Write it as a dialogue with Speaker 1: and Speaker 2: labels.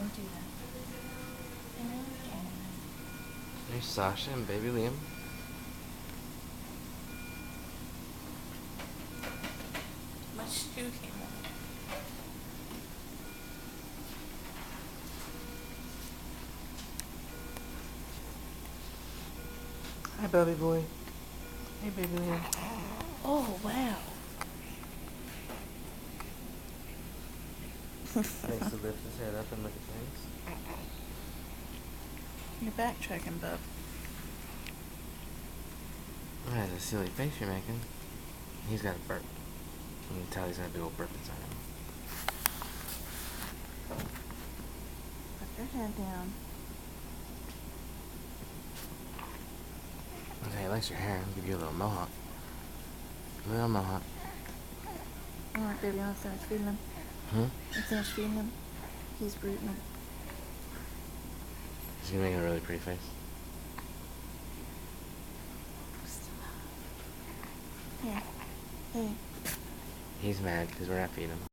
Speaker 1: Don't do that. Okay.
Speaker 2: There's Sasha and baby Liam.
Speaker 1: My shoe came off.
Speaker 2: Hi, Bubby boy. Hey, baby Liam.
Speaker 1: Oh, wow.
Speaker 2: Likes to lift his head up and look at things.
Speaker 1: You're backtracking, bub.
Speaker 2: What is a silly face you're making? He's got a burp. You can tell he's got a big old burp inside him.
Speaker 1: Put your head down.
Speaker 2: Okay, he likes your hair. I'll give you a little mohawk. A little mohawk.
Speaker 1: Alright, baby, I'll finish feeding him.
Speaker 2: Hmm?
Speaker 1: I finished feeding him. He's rooting.
Speaker 2: He's gonna make a really pretty face.
Speaker 1: Here. Hey.
Speaker 2: He's mad because we're not feeding him.